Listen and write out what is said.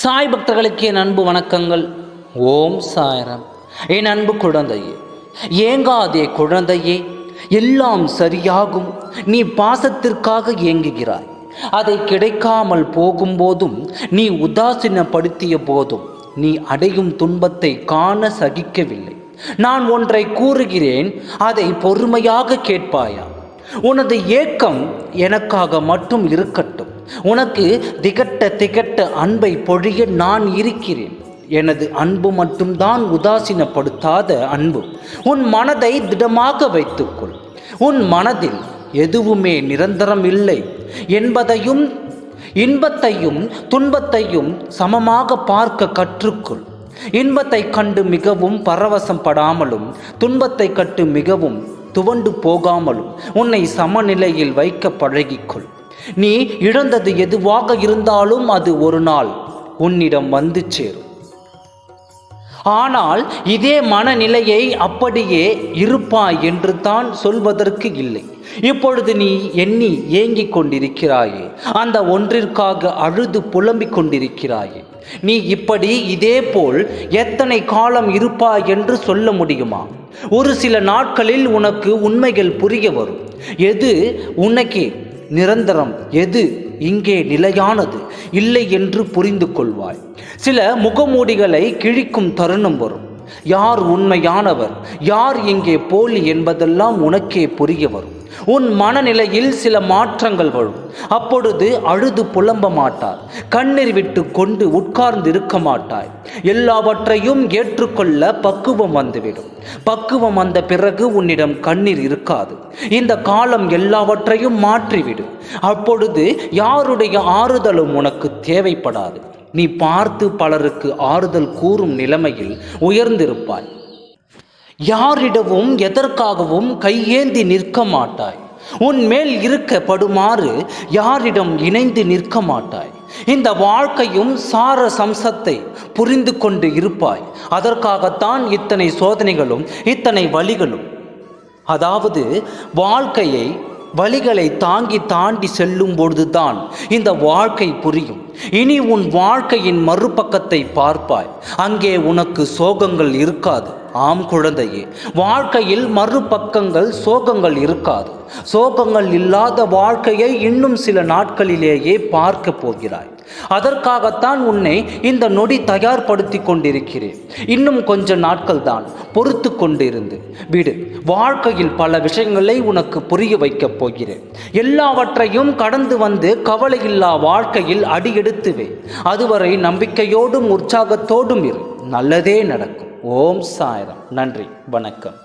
சாய் பக்தர்களுக்கு என் அன்பு வணக்கங்கள். ஓம் சாய்ராம். என் அன்பு குழந்தையே, ஏங்காதே குழந்தையே, எல்லாம் சரியாகும். நீ பாசத்திற்காக ஏங்குகிறாய். அதை கிடைக்காமல் போகும்போதும் நீ உதாசீனப்படுத்திய போதும் நீ அடையும் துன்பத்தை காண சகிக்கவில்லை. நான் ஒன்றை கூறுகிறேன், அதை பொறுமையாக கேட்பாயா? உனது ஏக்கம் எனக்காக மட்டும் இருக்கட்டும். உனக்கு திகட்ட அன்பை பொழிய நான் இருக்கிறேன். எனது அன்பு மட்டும்தான் உதாசீனப்படுத்தாத அன்பு. உன் மனதை திடமாக வைத்துக்கொள். உன் மனதில் எதுவுமே நிரந்தரம் இல்லை என்பதையும் இன்பத்தையும் துன்பத்தையும் சமமாக பார்க்க கற்றுக்கொள். இன்பத்தை கண்டு மிகவும் பரவசம் படாமலும் துன்பத்தை கண்டு மிகவும் துவண்டு போகாமலும் உன்னை சமநிலையில் வைக்க பழகிக்கொள். நீ இழந்தது எதுவாக இருந்தாலும் அது ஒரு நாள் உன்னிடம் வந்து சேரும். ஆனால் இதே மனநிலையை அப்படியே இருப்பாய் என்று தான் சொல்வதற்கு இல்லை. இப்பொழுது நீ எண்ணி ஏங்கிக் கொண்டிருக்கிறாயே, அந்த ஒன்றிற்காக அழுது புலம்பிக் கொண்டிருக்கிறாயே. நீ இப்படி இதே போல் எத்தனை காலம் இருப்பாய் என்று சொல்ல முடியுமா? ஒரு சில நாட்களில் உனக்கு உண்மைகள் புரிய வரும். எது உனக்கு நிரந்தரம், எது இங்கே நிலையானது இல்லை என்று புரிந்து கொள்வாய். சில முகமூடிகளை கிழிக்கும் தருணம் வரும். யார் உண்மையானவர், யார் இங்கே போலி என்பதெல்லாம் உனக்கே புரிய வரும். உன் மனநிலையில் சில மாற்றங்கள் வரும். அப்பொழுது அழுது புலம்ப மாட்டார், கண்ணீர் விட்டு கொண்டு உட்கார்ந்து இருக்க மாட்டாய். எல்லாவற்றையும் ஏற்றுக்கொள்ள பக்குவம் வந்துவிடும். பக்குவம் வந்த பிறகு உன்னிடம் கண்ணீர் இருக்காது. இந்த காலம் எல்லாவற்றையும் மாற்றிவிடும். அப்பொழுது யாருடைய ஆறுதலும் உனக்கு தேவைப்படாது. நீ பார்த்து பலருக்கு ஆறுதல் கூறும் நிலைமையில் உயர்ந்திருப்பாய். யாரிடமும் எதற்காகவும் கையேந்தி நிற்க மாட்டாய். உன் மேல் இருக்கப்படுமாறு யாரிடம் இணைந்து நிற்க மாட்டாய். இந்த வாழ்க்கையும் சார சம்சத்தை புரிந்து கொண்டு இருப்பாய். அதற்காகத்தான் இத்தனை சோதனைகளும் இத்தனை வழிகளும். அதாவது வாழ்க்கையை வழிகளை தாண்டி செல்லும் பொழுதுதான் இந்த வாழ்க்கை புரியும். இனி உன் வாழ்க்கையின் மறுபக்கத்தை பார்ப்பாய். அங்கே உனக்கு சோகங்கள் இருக்காது. ஆம் குழந்தையே, வாழ்க்கையில் மறுபக்கங்கள் சோகங்கள் இருக்காது. சோகங்கள் இல்லாத வாழ்க்கையை இன்னும் சில நாட்களிலேயே பார்க்க போகிறாய். அதற்காகத்தான் உன்னை இந்த நொடி தயார்படுத்தி கொண்டிருக்கிறேன். இன்னும் கொஞ்ச நாட்கள் தான் பொறுத்து கொண்டிருந்து விடு. வாழ்க்கையில் பல விஷயங்களை உனக்கு புரிய வைக்கப் போகிறேன். எல்லாவற்றையும் கடந்து வந்து கவலையில்லா வாழ்க்கையில் அடியெடுத்துவே. அதுவரை நம்பிக்கையோடும் உற்சாகத்தோடும் இரு. நல்லதே நடக்கும். ஓம் சாய்ராம். நன்றி, வணக்கம்.